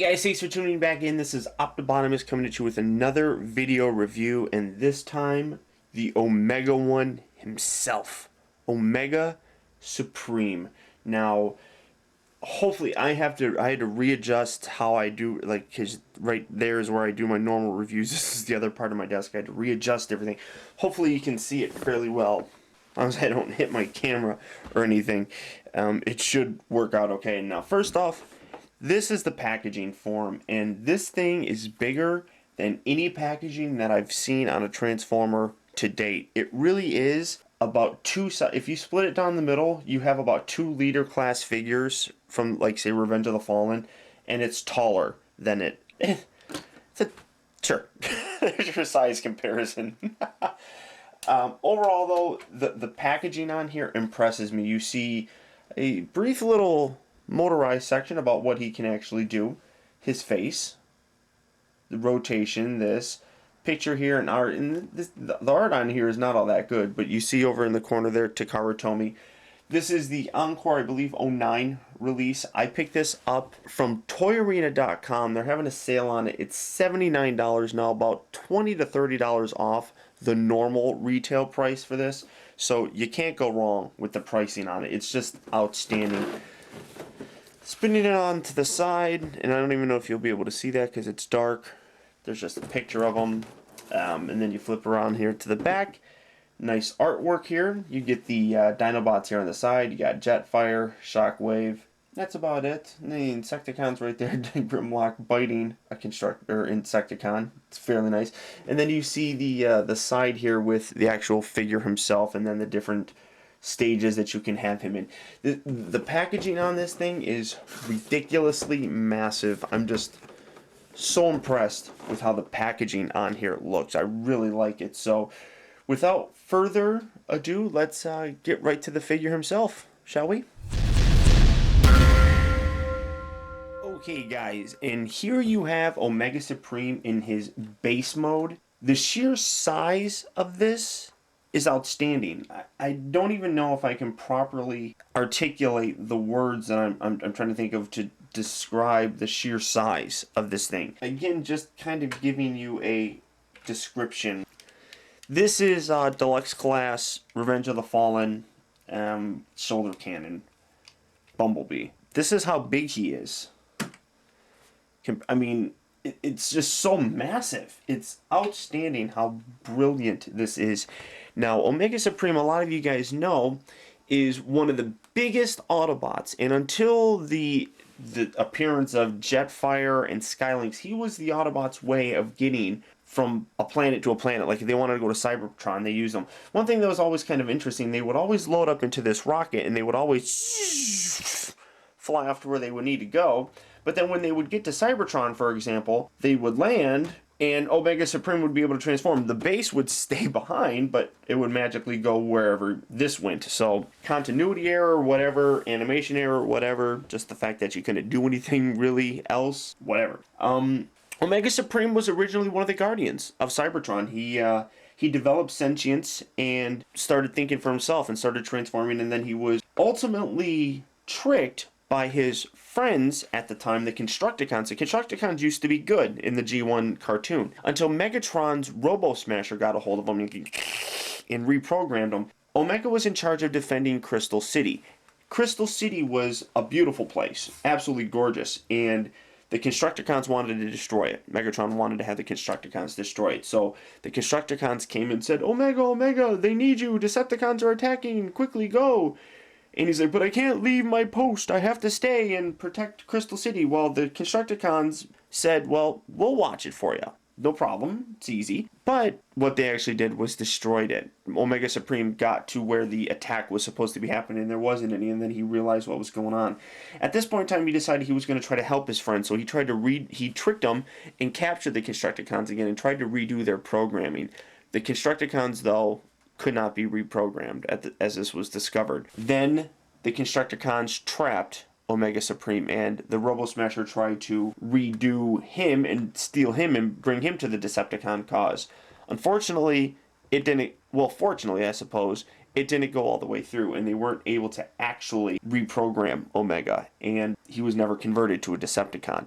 guys, thanks for tuning back in. This is Optibotimus coming at you with another video review, and this time the Omega one himself, Omega Supreme. Now, hopefully, I had to readjust how I do, like, cause right there is where I do my normal reviews. This is the other part of my desk. I had to readjust everything. Hopefully, you can see it fairly well. As long as I don't hit my camera or anything, it should work out okay. Now, first off, this is the packaging form, and this thing is bigger than any packaging that I've seen on a Transformer to date. It really is about if you split it down the middle, you have about 2-liter class figures from, like, say, Revenge of the Fallen, and it's taller than it. Sure, there's your size comparison. Overall, though, the packaging on here impresses me. You see a brief little motorized section about what he can actually do, his face, the rotation, this picture here, and art, and the art on here is not all that good, but you see over in the corner there, Takara Tomy. This is the Encore, I believe, 09 release. I picked this up from toyarena.com. They're having a sale on it. It's $79 now, about $20 to $30 off the normal retail price for this. So you can't go wrong with the pricing on it. It's just outstanding. Spinning it on to the side, and I don't even know if you'll be able to see that because it's dark. There's just a picture of them, and then you flip around here to the back. Nice artwork here. You get the Dinobots here on the side. You got Jetfire, Shockwave. That's about it. And the Insecticons right there. Grimlock biting a Insecticon. It's fairly nice. And then you see the side here with the actual figure himself, and then the different stages that you can have him in. The packaging on this thing is ridiculously massive. I'm just so impressed with how the packaging on here looks. I really like it. So without further ado, let's get right to the figure himself, shall we? Okay guys, and here you have Omega Supreme in his base mode. The sheer size of this is outstanding. I don't even know if I can properly articulate the words that I'm trying to think of to describe the sheer size of this thing. Again, just kind of giving you a description. This is Deluxe Class Revenge of the Fallen Shoulder Cannon Bumblebee. This is how big he is. I mean, it's just so massive. It's outstanding how brilliant this is. Now, Omega Supreme, a lot of you guys know, is one of the biggest Autobots. And until the appearance of Jetfire and Skylynx, he was the Autobots' way of getting from a planet to a planet. Like, if they wanted to go to Cybertron, they used them. One thing that was always kind of interesting, they would always load up into this rocket, and they would always fly off to where they would need to go. But then when they would get to Cybertron, for example, they would land, and Omega Supreme would be able to transform. The base would stay behind, but it would magically go wherever this went. So, continuity error, whatever, animation error, whatever, just the fact that you couldn't do anything really else, whatever. Omega Supreme was originally one of the Guardians of Cybertron. He developed sentience and started thinking for himself and started transforming, and then he was ultimately tricked by his friends at the time, the Constructicons. The Constructicons used to be good in the G1 cartoon, until Megatron's Robo Smasher got a hold of them and reprogrammed them. Omega was in charge of defending Crystal City. Crystal City was a beautiful place, absolutely gorgeous, and the Constructicons wanted to destroy it. Megatron wanted to have the Constructicons destroy it. So the Constructicons came and said, Omega, Omega, they need you. Decepticons are attacking. Quickly go. And he's like, but I can't leave my post. I have to stay and protect Crystal City. Well, the Constructicons said, well, we'll watch it for you. No problem. It's easy. But what they actually did was destroyed it. Omega Supreme got to where the attack was supposed to be happening, and there wasn't any, and then he realized what was going on. At this point in time, he decided he was going to try to help his friend, so he tricked them and captured the Constructicons again and tried to redo their programming. The Constructicons, though, could not be reprogrammed as this was discovered. Then the Constructicons trapped Omega Supreme, and the Robo Smasher tried to redo him and steal him and bring him to the Decepticon cause. Unfortunately, it didn't, well, fortunately, I suppose, it didn't go all the way through, and they weren't able to actually reprogram Omega, and he was never converted to a Decepticon.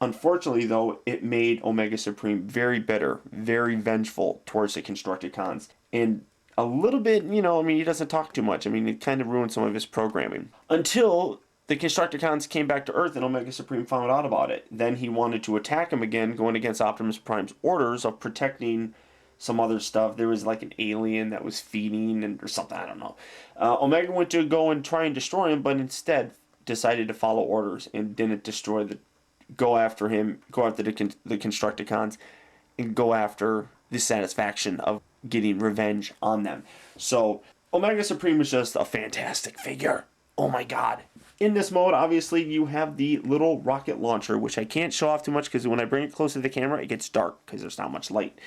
Unfortunately, though, it made Omega Supreme very bitter, very vengeful towards the Constructicons, and a little bit, you know, I mean, he doesn't talk too much. I mean, it kind of ruined some of his programming. Until the Constructicons came back to Earth and Omega Supreme found out about it. Then he wanted to attack him again, going against Optimus Prime's orders of protecting some other stuff. There was like an alien that was feeding or something, I don't know. Omega went to go and try and destroy him, but instead decided to follow orders and didn't destroy go after him, go after the Constructicons, and go after the satisfaction of getting revenge on them. So Omega Supreme is just a fantastic figure. Oh my god. In this mode, obviously, you have the little rocket launcher, which I can't show off too much because when I bring it close to the camera, it gets dark because there's not much light.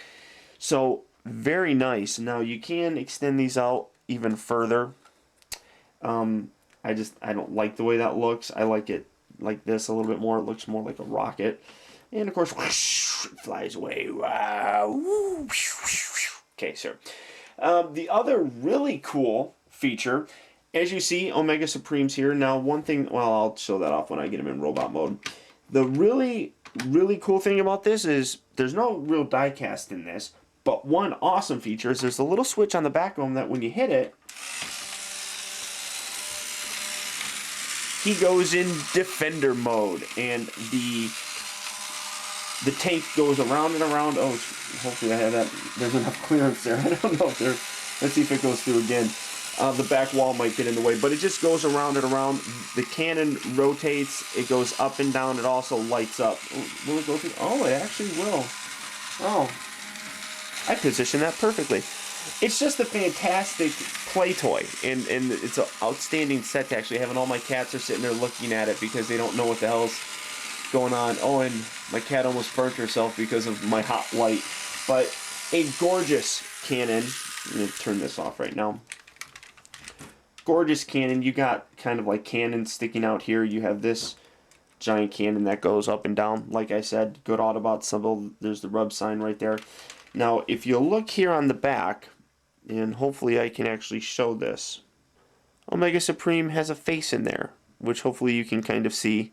So, very nice. Now, you can extend these out even further. I don't like the way that looks. I like it like this a little bit more. It looks more like a rocket. And of course, whoosh, it flies away. Wow. Okay, sir. The other really cool feature, as you see, Omega Supreme's here. Now, one thing, well, I'll show that off when I get him in robot mode. The really, really cool thing about this is there's no real die cast in this, but one awesome feature is there's a little switch on the back of him that when you hit it, he goes in defender mode, and the tank goes around and around. Oh, hopefully I have that. There's enough clearance there. I don't know if there. Let's see if it goes through again. The back wall might get in the way, but it just goes around and around. The cannon rotates. It goes up and down. It also lights up. Will it go through? Oh, it actually will. Oh, I positioned that perfectly. It's just a fantastic play toy, and it's an outstanding set to actually have, and all my cats are sitting there looking at it because they don't know what the hell's going on. Oh, and my cat almost burnt herself because of my hot light. But a gorgeous cannon. I'm going to turn this off right now. Gorgeous cannon. You got kind of like cannons sticking out here. You have this giant cannon that goes up and down. Like I said, good Autobot symbol. There's the rub sign right there. Now, if you look here on the back, and hopefully I can actually show this, Omega Supreme has a face in there, which hopefully you can kind of see.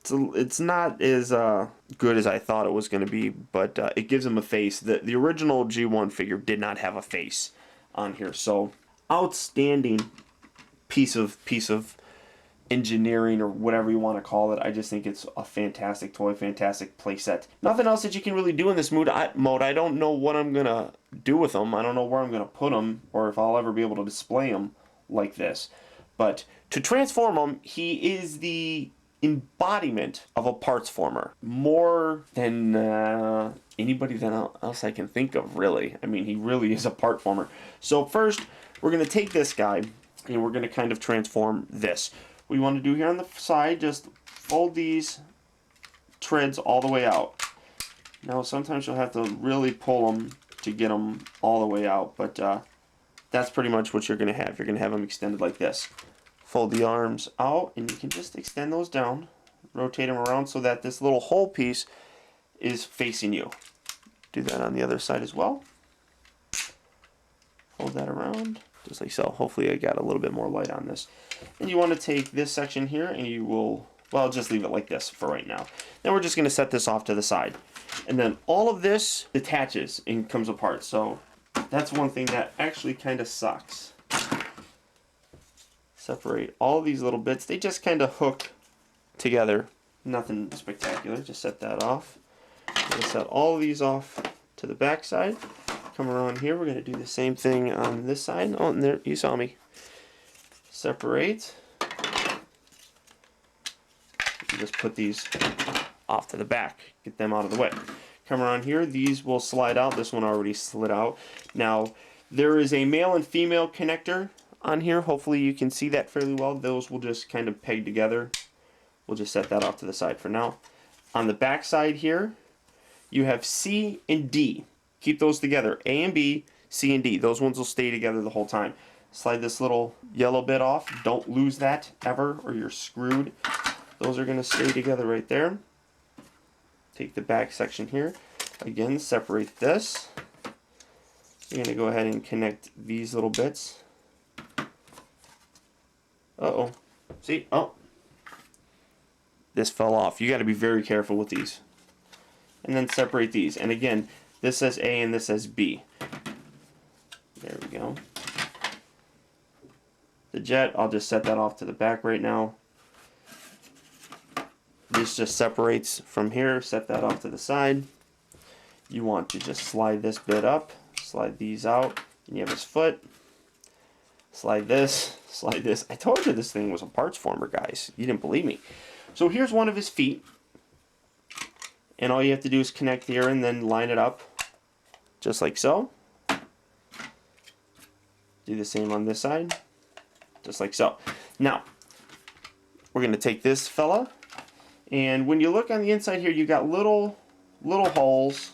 It's not as good as I thought it was going to be, but it gives him a face. The original G1 figure did not have a face on here, so outstanding piece of engineering or whatever you want to call it. I just think it's a fantastic toy, fantastic playset. Nothing else that you can really do in this mode. I don't know what I'm going to do with them. I don't know where I'm going to put them or if I'll ever be able to display them like this. But to transform him, he is the embodiment of a parts former. More than anybody else I can think of, really. I mean, he really is a part former. So first, we're going to take this guy and we're going to kind of transform this. What you want to do here on the side, just fold these treads all the way out. Now, sometimes you'll have to really pull them to get them all the way out, but that's pretty much what you're going to have. You're going to have them extended like this. Fold the arms out, and you can just extend those down, rotate them around so that this little hole piece is facing you. Do that on the other side as well. Fold that around, just like so. Hopefully I got a little bit more light on this. And you want to take this section here, and you will, well, just leave it like this for right now. Then we're just going to set this off to the side. And then all of this detaches and comes apart. So that's one thing that actually kind of sucks. Separate all of these little bits. They just kind of hook together. Nothing spectacular. Just set that off. We're going to set all of these off to the back side. Come around here. We're going to do the same thing on this side. Oh, and there, you saw me. Separate. You just put these off to the back. Get them out of the way. Come around here. These will slide out. This one already slid out. Now, there is a male and female connector on here. Hopefully you can see that fairly well. Those will just kind of peg together. We'll just set that off to the side for now. On the back side here, you have C and D. Keep those together. A and B, C and D. Those ones will stay together the whole time. Slide this little yellow bit off. Don't lose that ever or you're screwed. Those are going to stay together right there. Take the back section here. Again, separate this. You're going to go ahead and connect these little bits. Uh-oh. See? Oh. this fell off. You got to be very careful with these. And then separate these. And again, this says A and this says B. There we go. The jet, I'll just set that off to the back right now. This just separates from here, set that off to the side. You want to just slide this bit up, slide these out, and you have his foot. Slide this, slide this. I told you this thing was a parts former, guys. You didn't believe me. So here's one of his feet. And all you have to do is connect here and then line it up, just like so. Do the same on this side, just like so. Now, we're going to take this fella, and when you look on the inside here, you got little holes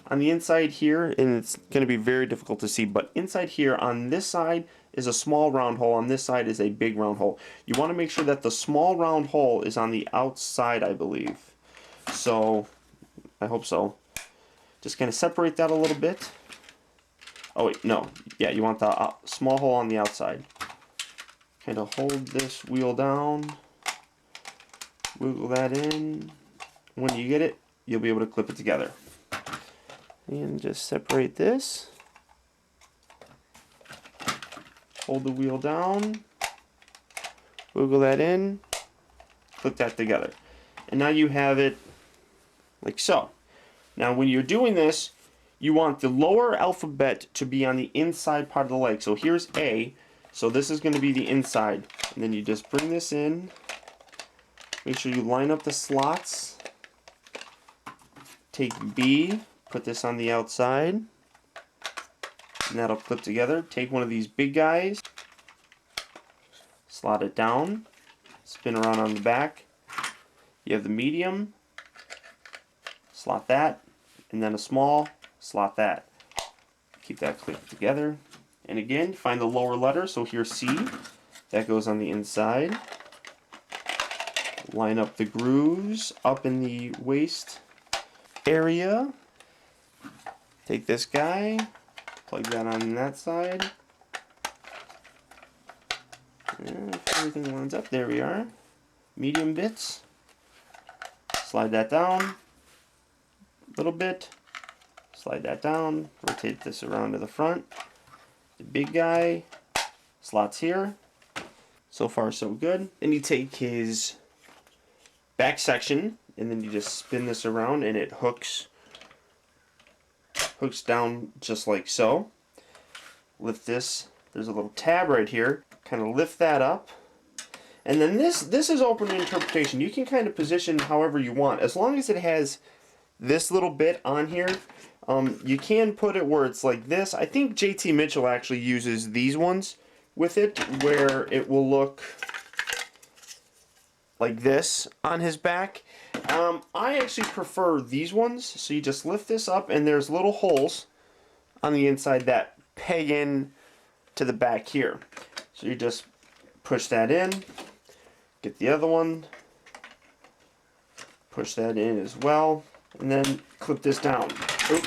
on the inside here, and it's going to be very difficult to see, but inside here on this side is a small round hole, on this side is a big round hole. You want to make sure that the small round hole is on the outside, I believe. So, I hope so. Just kind of separate that a little bit. Oh wait, no. Yeah, you want the small hole on the outside. Kind of hold this wheel down. Wiggle that in. When you get it, you'll be able to clip it together. And just separate this. Hold the wheel down. Wiggle that in. Clip that together. And now you have it like so. Now when you're doing this, you want the lower alphabet to be on the inside part of the leg. So here's A. So this is going to be the inside. And then you just bring this in. Make sure you line up the slots. Take B. Put this on the outside. And that'll clip together. Take one of these big guys. Slot it down. Spin around on the back. You have the medium. Slot that. And then a small. Slot that. Keep that clipped together. And again, find the lower letter. So here's C. That goes on the inside. Line up the grooves up in the waist area. Take this guy. Plug that on that side. And if everything lines up, there we are. Medium bits. Slide that down a little bit. Slide that down, rotate this around to the front. The big guy slots here. So far so good. Then you take his back section and then you just spin this around and it hooks down just like so. Lift this, there's a little tab right here. Kind of lift that up. And then this is open to interpretation. You can kind of position however you want. As long as it has this little bit on here, you can put it where it's like this. I think JT Mitchell actually uses these ones with it, where it will look like this on his back. I actually prefer these ones. So you just lift this up and there's little holes on the inside that peg in to the back here. So you just push that in, get the other one, push that in as well, and then clip this down. Oop.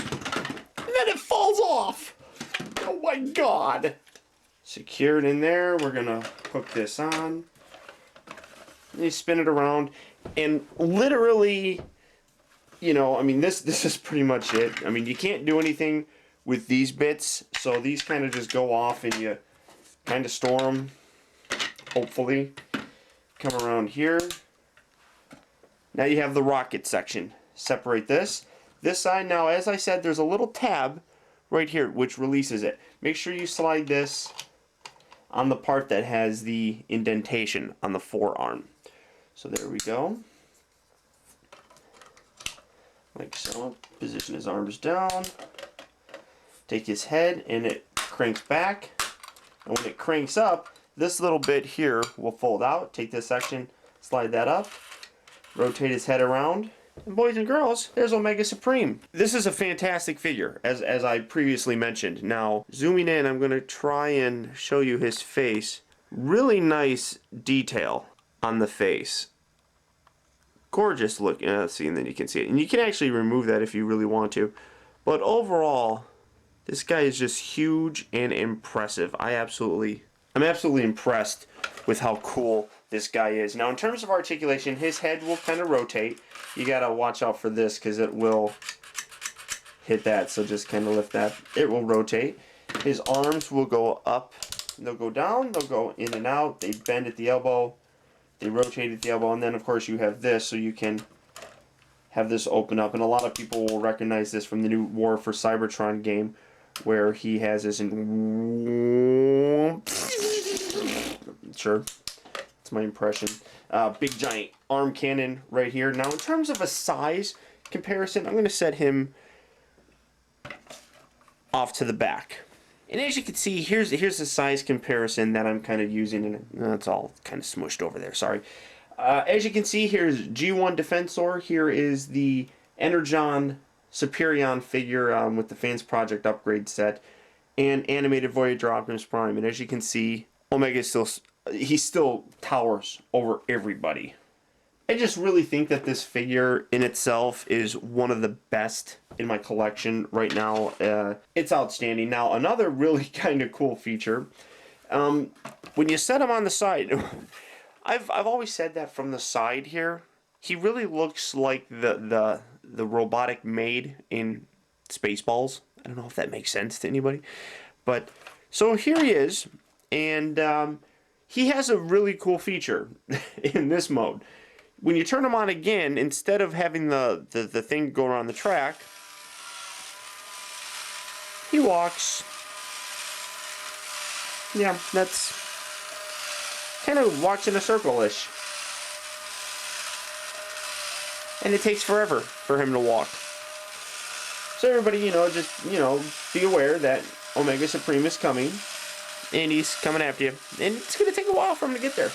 And then it falls off! Oh my god! Secured in there, we're gonna hook this on. And you spin it around, and literally, you know, I mean, this is pretty much it. I mean, you can't do anything with these bits, so these kind of just go off and you kind of store them, hopefully. Come around here. Now you have the rocket section. Separate this. This side, now as I said, there's a little tab right here which releases it. Make sure you slide this on the part that has the indentation on the forearm. So there we go. Like so. Position his arms down. Take his head and it cranks back. And when it cranks up, this little bit here will fold out. Take this section, slide that up, rotate his head around. And boys and girls, there's Omega Supreme. This is a fantastic figure, as I previously mentioned. Now, zooming in, I'm going to try and show you his face. Really nice detail on the face. Gorgeous look. See, and then you can see it. And you can actually remove that if you really want to. But overall, this guy is just huge and impressive. I'm absolutely impressed with how cool this guy is. Now, in terms of articulation, his head will kind of rotate. You got to watch out for this because it will hit that. So just kind of lift that. It will rotate. His arms will go up. They'll go down. They'll go in and out. They bend at the elbow. They rotate at the elbow. And then, of course, you have this so you can have this open up. And a lot of people will recognize this from the new War for Cybertron game where he has this in... Sure. That's my impression. Big giant arm cannon right here. Now, in terms of a size comparison, I'm going to set him off to the back. And as you can see, here's the size comparison that I'm kind of using. And it's all kind of smushed over there. Sorry. As you can see, here's G1 Defensor. Here is the Energon Superion figure with the Fans Project upgrade set. And Animated Voyager Optimus Prime. And as you can see, Omega still towers over everybody. I just really think that this figure in itself is one of the best in my collection right now. It's outstanding. Now, another really kind of cool feature, when you set him on the side, I've always said that from the side here, he really looks like the robotic maid in Spaceballs. I don't know if that makes sense to anybody, but so here he is, and he has a really cool feature in this mode. When you turn him on again, instead of having the thing go around the track, he walks. Yeah, that's kind of walks in a circle-ish. And it takes forever for him to walk. So everybody, just, be aware that Omega Supreme is coming. And he's coming after you. And it's going to take a while for him to get there.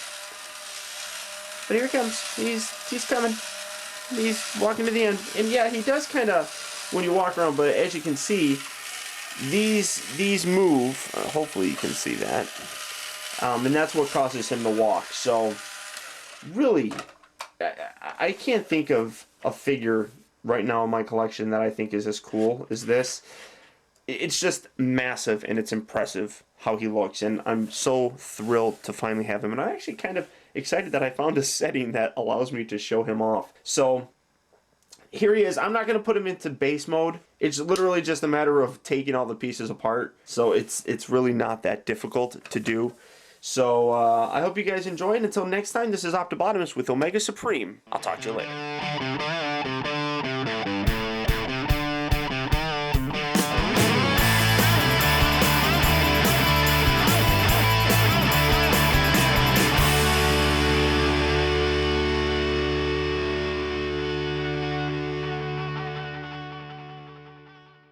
But here he comes. He's coming. He's walking to the end. And yeah, he does kind of, when you walk around, but as you can see, these move. Hopefully you can see that. And that's what causes him to walk. So, really, I can't think of a figure right now in my collection that I think is as cool as this. It's just massive and it's impressive how he looks, and I'm so thrilled to finally have him. And I'm actually kind of excited that I found a setting that allows me to show him off. So here he is. I'm not going to put him into base mode. It's literally just a matter of taking all the pieces apart. So it's really not that difficult to do. So I hope you guys enjoy, and until next time, this is Optibotimus with Omega Supreme. I'll talk to you later.